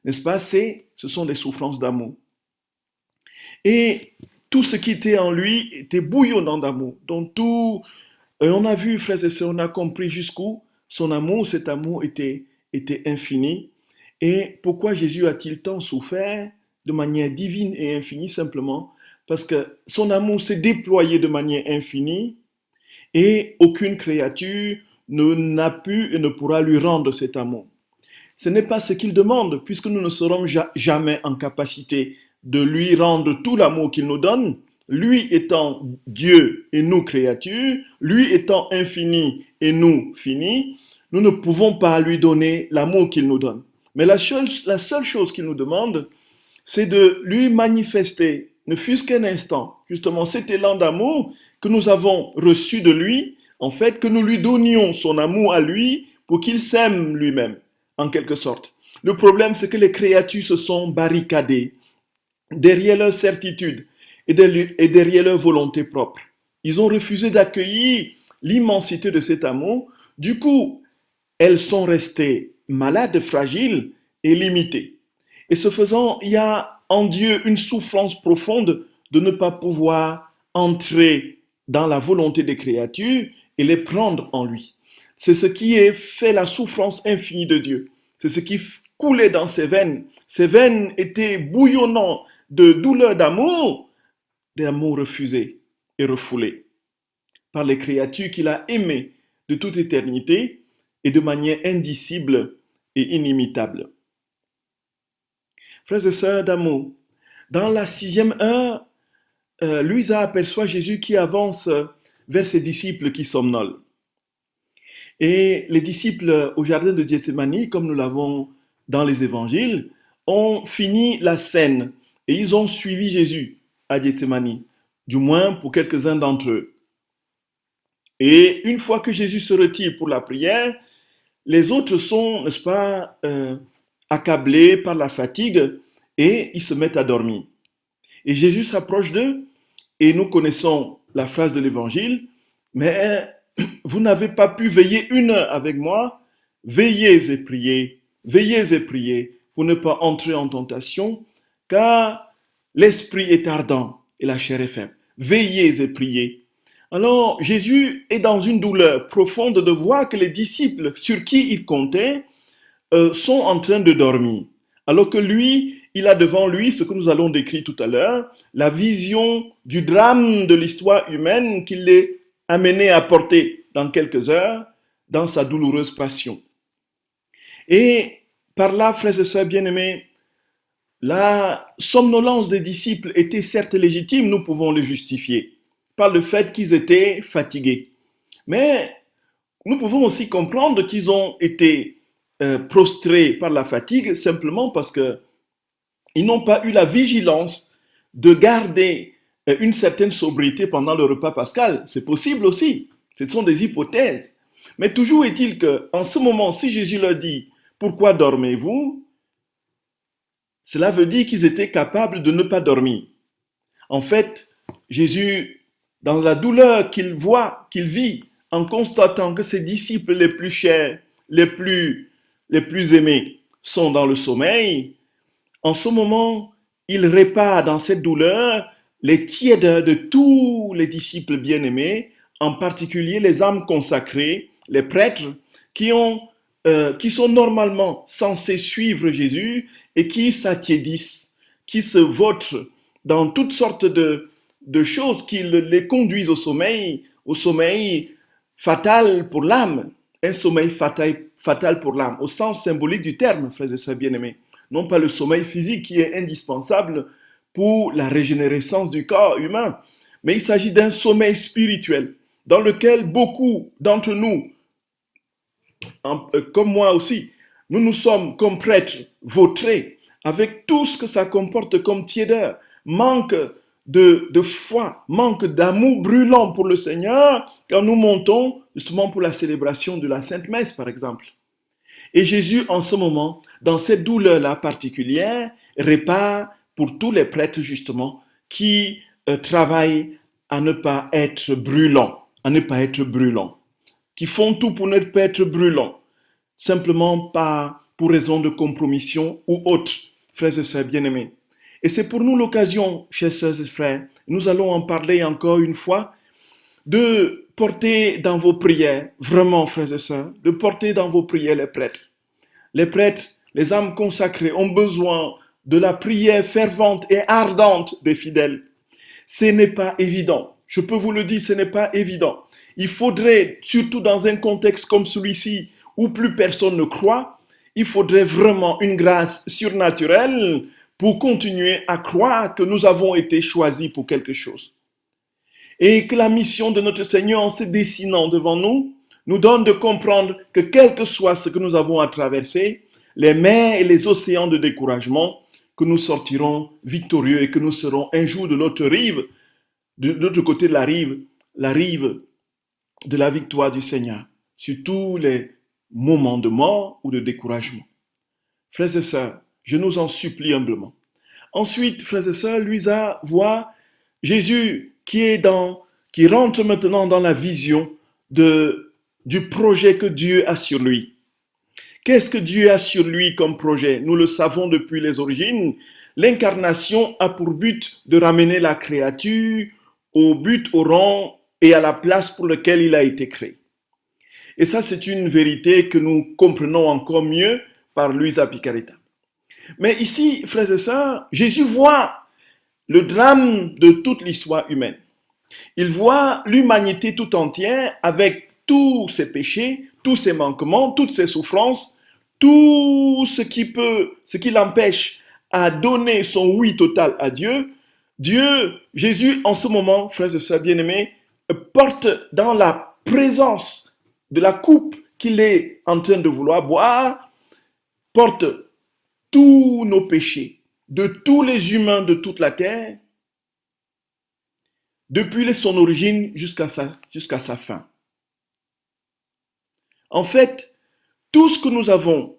n'est-ce pas? Ce sont des souffrances d'amour. Et tout ce qui était en lui était bouillonnant d'amour. Donc on a vu, frères et sœurs, on a compris jusqu'où son amour, cet amour était infini. Et pourquoi Jésus a-t-il tant souffert de manière divine et infinie? Simplement parce que son amour s'est déployé de manière infinie et aucune créature n'a pu et ne pourra lui rendre cet amour. Ce n'est pas ce qu'il demande, puisque nous ne serons jamais en capacité de lui rendre tout l'amour qu'il nous donne, lui étant Dieu et nous créatures, lui étant infini et nous finis, nous ne pouvons pas lui donner l'amour qu'il nous donne. Mais la seule chose qu'il nous demande, c'est de lui manifester, ne fût-ce qu'un instant, justement cet élan d'amour que nous avons reçu de lui, en fait, que nous lui donnions son amour à lui pour qu'il s'aime lui-même, en quelque sorte. Le problème, c'est que les créatures se sont barricadées derrière leur certitude et derrière leur volonté propre. Ils ont refusé d'accueillir l'immensité de cet amour. Du coup, elles sont restées malades, fragiles et limitées. Et ce faisant, il y a en Dieu une souffrance profonde de ne pas pouvoir entrer dans la volonté des créatures et les prendre en lui. C'est ce qui est fait la souffrance infinie de Dieu. C'est ce qui coulait dans ses veines. Ses veines étaient bouillonnantes de douleur d'amour refusé et refoulé par les créatures qu'il a aimées de toute éternité et de manière indicible et inimitable. Frères et sœurs d'amour, dans la 6e heure, Louisa aperçoit Jésus qui avance vers ses disciples qui somnolent. Et les disciples au jardin de Gethsémani, comme nous l'avons dans les évangiles, ont fini la scène et ils ont suivi Jésus à Gethsémani, du moins pour quelques-uns d'entre eux. Et une fois que Jésus se retire pour la prière, les autres sont, n'est-ce pas, accablés par la fatigue et ils se mettent à dormir. Et Jésus s'approche d'eux et nous connaissons la phrase de l'évangile, mais vous n'avez pas pu veiller 1 heure avec moi, veillez et priez pour ne pas entrer en tentation, car l'esprit est ardent et la chair est faible. Veillez et priez. Alors Jésus est dans une douleur profonde de voir que les disciples sur qui il comptait sont en train de dormir. Alors que lui, il a devant lui ce que nous allons décrire tout à l'heure, la vision du drame de l'histoire humaine qu'il est amené à porter dans quelques heures dans sa douloureuse passion. Et par là, frères et sœurs bien-aimés, la somnolence des disciples était certes légitime, nous pouvons le justifier, par le fait qu'ils étaient fatigués. Mais nous pouvons aussi comprendre qu'ils ont été prostrés par la fatigue simplement parce qu'ils n'ont pas eu la vigilance de garder une certaine sobriété pendant le repas pascal. C'est possible aussi, ce sont des hypothèses. Mais toujours est-il qu'en ce moment, si Jésus leur dit « Pourquoi dormez-vous ?» cela veut dire qu'ils étaient capables de ne pas dormir. En fait, Jésus, dans la douleur qu'il voit, qu'il vit, en constatant que ses disciples les plus chers, les plus aimés sont dans le sommeil, en ce moment, il répare dans cette douleur les tièdeurs de tous les disciples bien-aimés, en particulier les âmes consacrées, les prêtres, qui sont normalement censés suivre Jésus et qui s'attiédissent, qui se vautrent dans toutes sortes de choses qui les conduisent au sommeil fatal pour l'âme, un sommeil fatal pour l'âme, au sens symbolique du terme, frères et sœurs bien-aimés. Non pas le sommeil physique qui est indispensable pour la régénérescence du corps humain, mais il s'agit d'un sommeil spirituel dans lequel beaucoup d'entre nous, comme moi aussi, nous sommes comme prêtres vautrés avec tout ce que ça comporte comme tiédeur, manque de foi, manque d'amour brûlant pour le Seigneur quand nous montons justement pour la célébration de la Sainte Messe par exemple. Et Jésus en ce moment, dans cette douleur-là particulière, répare pour tous les prêtres justement qui travaillent à ne pas être brûlants, qui font tout pour ne pas être brûlants, simplement par pour raison de compromission ou autre, frères et sœurs bien-aimés. Et c'est pour nous l'occasion, chers sœurs et frères, nous allons en parler encore une fois, de porter dans vos prières, vraiment frères et sœurs, de porter dans vos prières les prêtres. Les prêtres, les âmes consacrées ont besoin de la prière fervente et ardente des fidèles. Ce n'est pas évident. Je peux vous le dire, ce n'est pas évident. Il faudrait, surtout dans un contexte comme celui-ci, où plus personne ne croit, il faudrait vraiment une grâce surnaturelle pour continuer à croire que nous avons été choisis pour quelque chose. Et que la mission de notre Seigneur, en se dessinant devant nous, nous donne de comprendre que quel que soit ce que nous avons à traverser, les mers et les océans de découragement, que nous sortirons victorieux et que nous serons un jour de l'autre rive, de l'autre côté de la rive de la victoire du Seigneur, sur tous les moments de mort ou de découragement. Frères et sœurs, je nous en supplie humblement. Ensuite, frères et sœurs, Luisa voit Jésus qui rentre maintenant dans la vision du projet que Dieu a sur lui. Qu'est-ce que Dieu a sur lui comme projet? Nous le savons depuis les origines. L'incarnation a pour but de ramener la créature au but, au rang et à la place pour laquelle il a été créé. Et ça, c'est une vérité que nous comprenons encore mieux par Luisa Piccarreta. Mais ici, frères et sœurs, Jésus voit le drame de toute l'histoire humaine. Il voit l'humanité tout entière avec tous ses péchés, tous ses manquements, toutes ses souffrances, tout ce qui l'empêche à donner son oui total à Dieu. Jésus, en ce moment, frères et sœurs bien-aimés, porte dans la présence de la coupe qu'il est en train de vouloir boire, porte tous nos péchés, de tous les humains de toute la terre, depuis son origine jusqu'à sa fin. En fait, tout ce que nous avons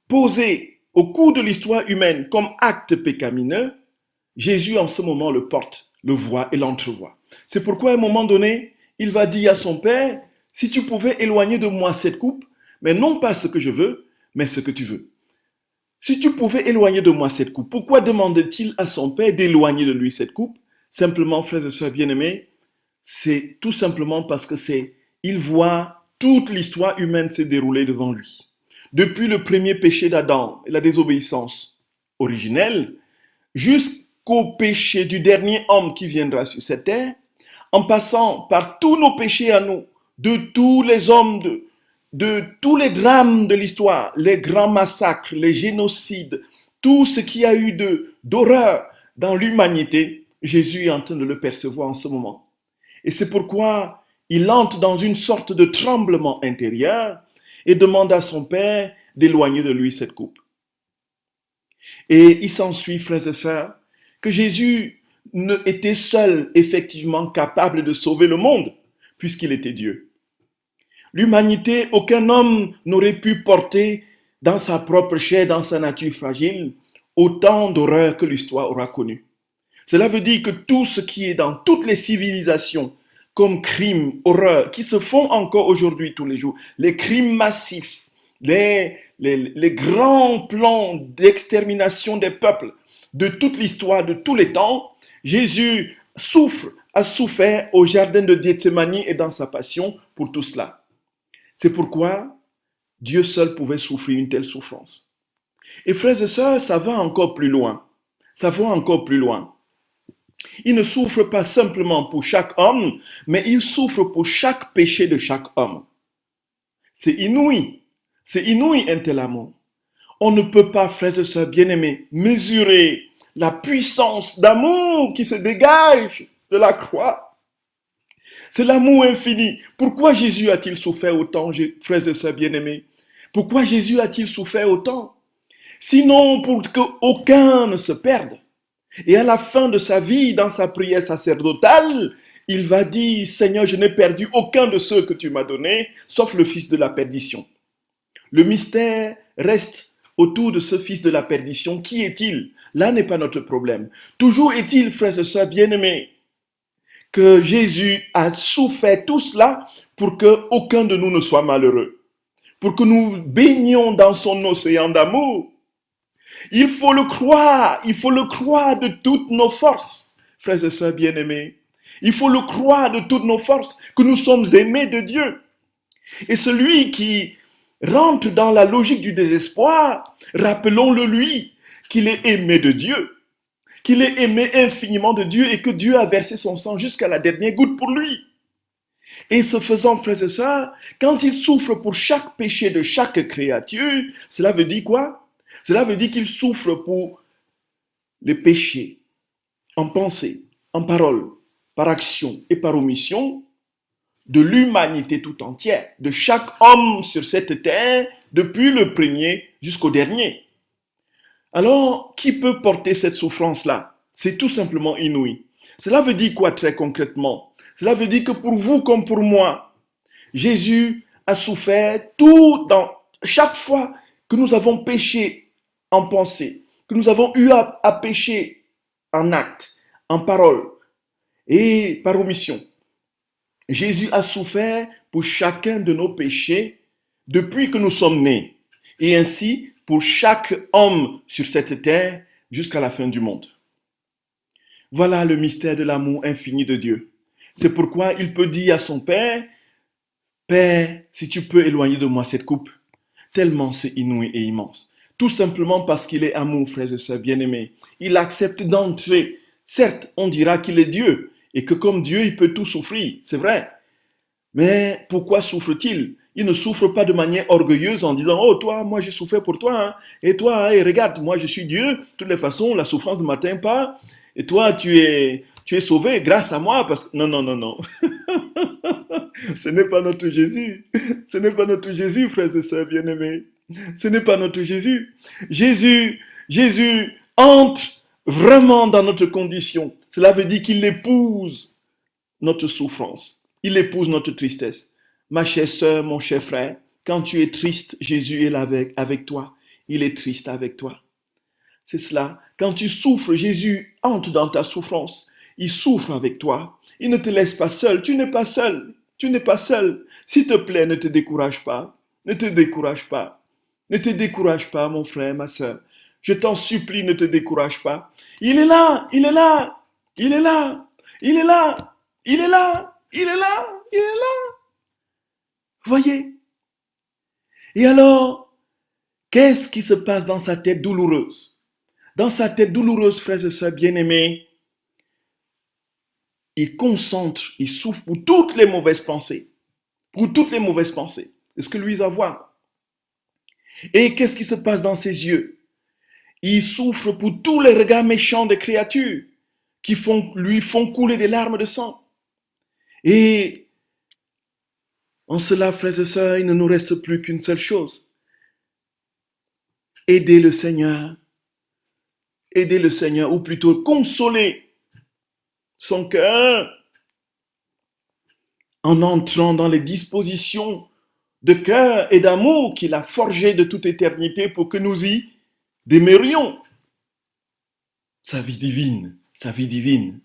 posé au cours de l'histoire humaine comme acte pécamineux, Jésus en ce moment le porte, le voit et l'entrevoit. C'est pourquoi à un moment donné, il va dire à son Père, si tu pouvais éloigner de moi cette coupe, mais non pas ce que je veux, mais ce que tu veux. Si tu pouvais éloigner de moi cette coupe, pourquoi demande-t-il à son Père d'éloigner de lui cette coupe? Simplement, frères et sœurs bien-aimés, c'est tout simplement parce que il voit toute l'histoire humaine se dérouler devant lui. Depuis le premier péché d'Adam et la désobéissance originelle, jusqu'au péché du dernier homme qui viendra sur cette terre, en passant par tous nos péchés à nous, de tous les hommes, de tous les drames de l'histoire, les grands massacres, les génocides, tout ce qu'il y a eu d'horreur dans l'humanité, Jésus est en train de le percevoir en ce moment. Et c'est pourquoi il entre dans une sorte de tremblement intérieur et demande à son Père d'éloigner de lui cette coupe. Et il s'ensuit, frères et sœurs, que Jésus était seul effectivement capable de sauver le monde, puisqu'il était Dieu. L'humanité, aucun homme n'aurait pu porter dans sa propre chair, dans sa nature fragile, autant d'horreurs que l'histoire aura connues. Cela veut dire que tout ce qui est dans toutes les civilisations, comme crimes, horreurs, qui se font encore aujourd'hui tous les jours, les crimes massifs, les grands plans d'extermination des peuples, de toute l'histoire, de tous les temps, Jésus a souffert au jardin de Gethsémani et dans sa passion pour tout cela. C'est pourquoi Dieu seul pouvait souffrir une telle souffrance. Et frères et sœurs, ça va encore plus loin. Ça va encore plus loin. Il ne souffre pas simplement pour chaque homme, mais il souffre pour chaque péché de chaque homme. C'est inouï un tel amour. On ne peut pas, frères et sœurs bien-aimés, mesurer la puissance d'amour qui se dégage de la croix. C'est l'amour infini. Pourquoi Jésus a-t-il souffert autant, frères et sœurs bien-aimés? Pourquoi Jésus a-t-il souffert autant? Sinon pour qu'aucun ne se perde. Et à la fin de sa vie, dans sa prière sacerdotale, il va dire, Seigneur, je n'ai perdu aucun de ceux que tu m'as donnés, sauf le fils de la perdition. Le mystère reste autour de ce fils de la perdition. Qui est-il? Là n'est pas notre problème. Toujours est-il, frères et sœurs bien-aimés, que Jésus a souffert tout cela pour qu'aucun de nous ne soit malheureux. pour que nous baignions dans son océan d'amour. Il faut le croire de toutes nos forces, frères et sœurs bien-aimés. Il faut le croire de toutes nos forces que nous sommes aimés de Dieu. Et celui qui rentre dans la logique du désespoir, rappelons-le lui qu'il est aimé de Dieu, qu'il est aimé infiniment de Dieu et que Dieu a versé son sang jusqu'à la dernière goutte pour lui. Et ce faisant, frères et sœurs, quand il souffre pour chaque péché de chaque créature, cela veut dire quoi? Cela veut dire qu'il souffre pour les péchés en pensée, en parole, par action et par omission de l'humanité tout entière, de chaque homme sur cette terre, depuis le premier jusqu'au dernier. Alors, qui peut porter cette souffrance-là? C'est tout simplement inouï. Cela veut dire quoi très concrètement? Cela veut dire que pour vous comme pour moi, Jésus a souffert tout dans chaque fois que nous avons péché en pensée, que nous avons eu à pécher en acte, en parole et par omission. Jésus a souffert pour chacun de nos péchés depuis que nous sommes nés, et ainsi pour chaque homme sur cette terre jusqu'à la fin du monde. Voilà le mystère de l'amour infini de Dieu. C'est pourquoi il peut dire à son Père, « Père, si tu peux éloigner de moi cette coupe, tellement c'est inouï et immense. » Tout simplement parce qu'il est amour, frères et sœurs bien-aimés. Il accepte d'entrer. Certes, on dira qu'il est Dieu, et que comme Dieu, il peut tout souffrir, c'est vrai. Mais pourquoi souffre-t-il? Il ne souffre pas de manière orgueilleuse en disant « Oh, toi, moi j'ai souffert pour toi, hein. Et toi, hey, regarde, moi je suis Dieu, de toutes les façons, la souffrance ne m'atteint pas, et toi, tu es sauvé grâce à moi. » Parce que non, non, non, non. Ce n'est pas notre Jésus. Ce n'est pas notre Jésus, frères et sœurs bien-aimés. Ce n'est pas notre Jésus. Jésus entre vraiment dans notre condition. Cela veut dire qu'il épouse notre souffrance. Il épouse notre tristesse. Ma chère sœur, mon cher frère, quand tu es triste, Jésus est là avec toi. Il est triste avec toi. C'est cela. Quand tu souffres, Jésus entre dans ta souffrance. Il souffre avec toi. Il ne te laisse pas seul. Tu n'es pas seul. Tu n'es pas seul. S'il te plaît, ne te décourage pas. Ne te décourage pas. Ne te décourage pas, mon frère, ma sœur. Je t'en supplie, ne te décourage pas. Il est là. Il est là. Il est là. Il est là. Il est là. Il est là. Il est là. Voyez? Et alors, qu'est-ce qui se passe dans sa tête douloureuse? Dans sa tête douloureuse, frères et sœurs bien-aimés, il concentre, il souffre pour toutes les mauvaises pensées. Pour toutes les mauvaises pensées. C'est ce que lui a voir. Et qu'est-ce qui se passe dans ses yeux? Il souffre pour tous les regards méchants des créatures qui lui font couler des larmes de sang. Et en cela, frères et sœurs, il ne nous reste plus qu'une seule chose. Aider le Seigneur, ou plutôt consoler son cœur en entrant dans les dispositions de cœur et d'amour qu'il a forgées de toute éternité pour que nous y demeurions. Sa vie divine, sa vie divine.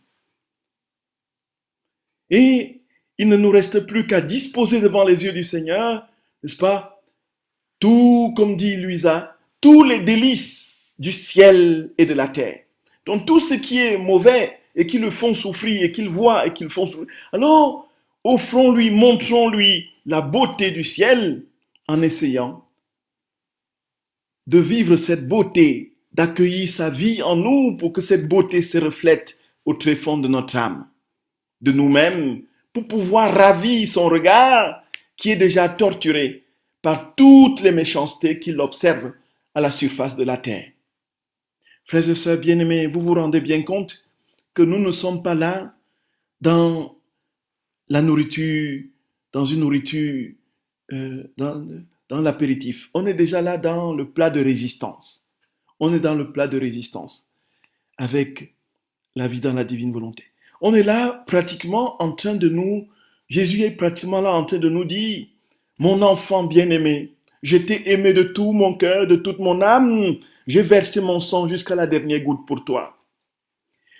Et il ne nous reste plus qu'à disposer devant les yeux du Seigneur, n'est-ce pas? Tout, comme dit Louisa, tous les délices du ciel et de la terre. Donc tout ce qui est mauvais et qui le font souffrir et qu'il voit et qu'il font souffrir. Alors, offrons-lui, montrons-lui la beauté du ciel en essayant de vivre cette beauté, d'accueillir sa vie en nous pour que cette beauté se reflète au tréfonds de notre âme, de nous-mêmes, pour pouvoir ravir son regard qui est déjà torturé par toutes les méchancetés qu'il observe à la surface de la terre. Frères et sœurs bien-aimés, vous vous rendez bien compte que nous ne sommes pas là dans la nourriture, dans une nourriture, dans l'apéritif. On est déjà là dans le plat de résistance. On est dans le plat de résistance avec la vie dans la divine volonté. On est là pratiquement en train de nous, Jésus est pratiquement là en train de nous dire, mon enfant bien-aimé, je t'ai aimé de tout mon cœur, de toute mon âme, j'ai versé mon sang jusqu'à la dernière goutte pour toi.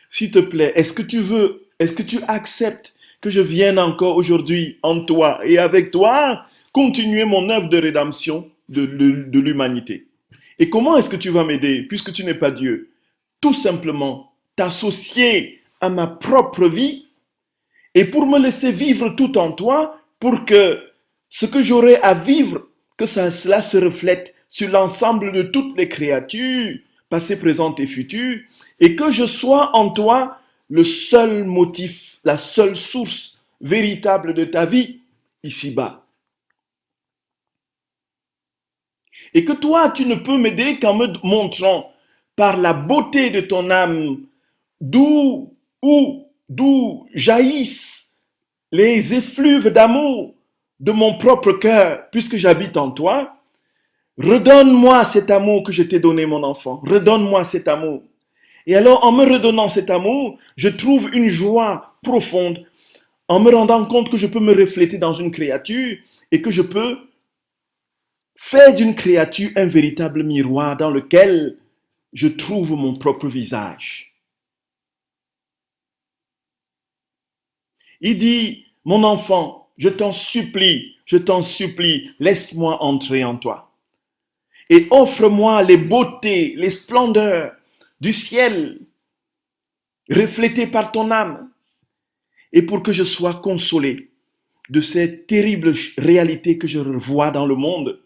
S'il te plaît, est-ce que tu acceptes que je vienne encore aujourd'hui en toi et avec toi continuer mon œuvre de rédemption de l'humanité. Et comment est-ce que tu vas m'aider puisque tu n'es pas Dieu? Tout simplement t'associer à ma propre vie et pour me laisser vivre tout en toi, pour que ce que j'aurai à vivre, que cela se reflète sur l'ensemble de toutes les créatures, passées, présentes et futures, et que je sois en toi le seul motif, la seule source véritable de ta vie ici-bas. Et que toi, tu ne peux m'aider qu'en me montrant par la beauté de ton âme d'où jaillissent les effluves d'amour de mon propre cœur, puisque j'habite en toi. Redonne-moi cet amour que je t'ai donné, mon enfant. Redonne-moi cet amour. Et alors, en me redonnant cet amour, je trouve une joie profonde, en me rendant compte que je peux me refléter dans une créature et que je peux faire d'une créature un véritable miroir dans lequel je trouve mon propre visage. Il dit, mon enfant, je t'en supplie, laisse-moi entrer en toi. Et offre-moi les beautés, les splendeurs du ciel, reflétées par ton âme, et pour que je sois consolé de cette terrible réalité que je revois dans le monde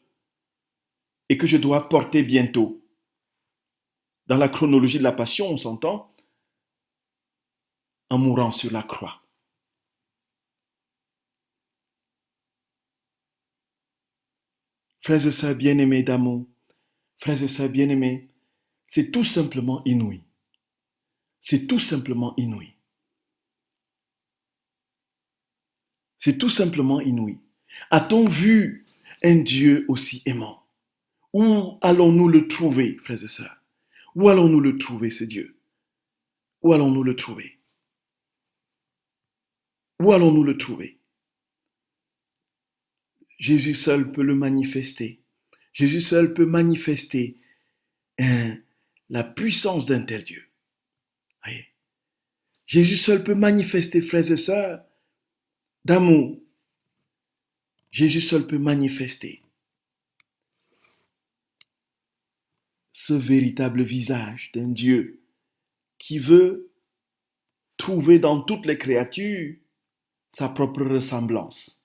et que je dois porter bientôt. Dans la chronologie de la Passion, on s'entend, en mourant sur la croix. Frères et sœurs bien-aimés d'amour, frères et sœurs bien-aimés, c'est tout simplement inouï. C'est tout simplement inouï. C'est tout simplement inouï. A-t-on vu un Dieu aussi aimant? Où allons-nous le trouver, frères et sœurs? Où allons-nous le trouver, ce Dieu? Où allons-nous le trouver? Où allons-nous le trouver? Jésus seul peut le manifester. Jésus seul peut manifester la puissance d'un tel Dieu. Voyez? Jésus seul peut manifester, frères et sœurs, d'amour. Jésus seul peut manifester ce véritable visage d'un Dieu qui veut trouver dans toutes les créatures sa propre ressemblance,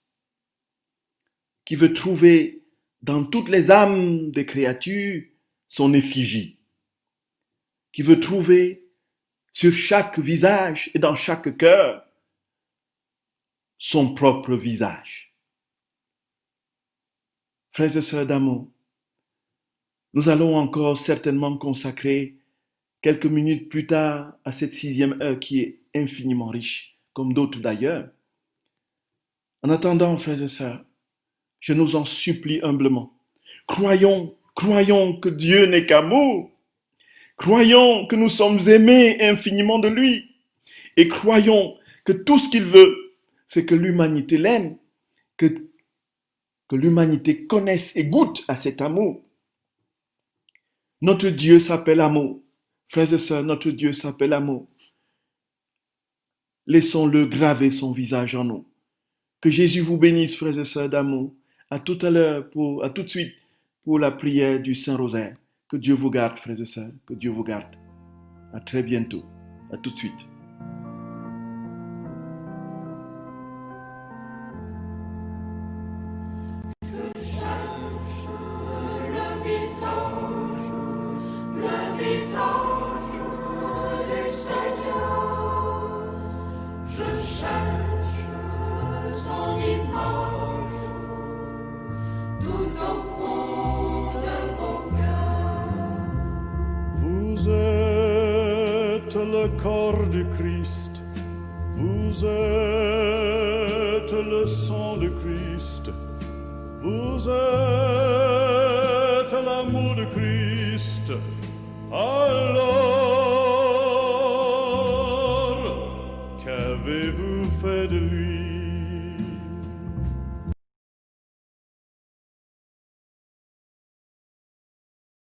qui veut trouver dans toutes les âmes des créatures son effigie, qui veut trouver sur chaque visage et dans chaque cœur son propre visage. Frères et sœurs d'amour, nous allons encore certainement consacrer quelques minutes plus tard à cette 6e heure qui est infiniment riche, comme d'autres d'ailleurs. En attendant, frères et sœurs, je nous en supplie humblement, croyons que Dieu n'est qu'amour, croyons que nous sommes aimés infiniment de lui, et croyons que tout ce qu'il veut, c'est que l'humanité l'aime, que l'humanité connaisse et goûte à cet amour. Notre Dieu s'appelle amour. Frères et sœurs, notre Dieu s'appelle amour. Laissons-le graver son visage en nous. Que Jésus vous bénisse, frères et sœurs d'amour. À tout à l'heure, à tout de suite, pour la prière du Saint-Rosaire. Que Dieu vous garde, frères et sœurs. Que Dieu vous garde. À très bientôt. À tout de suite. Le corps du Christ, vous êtes le sang de Christ, vous êtes l'amour de Christ, alors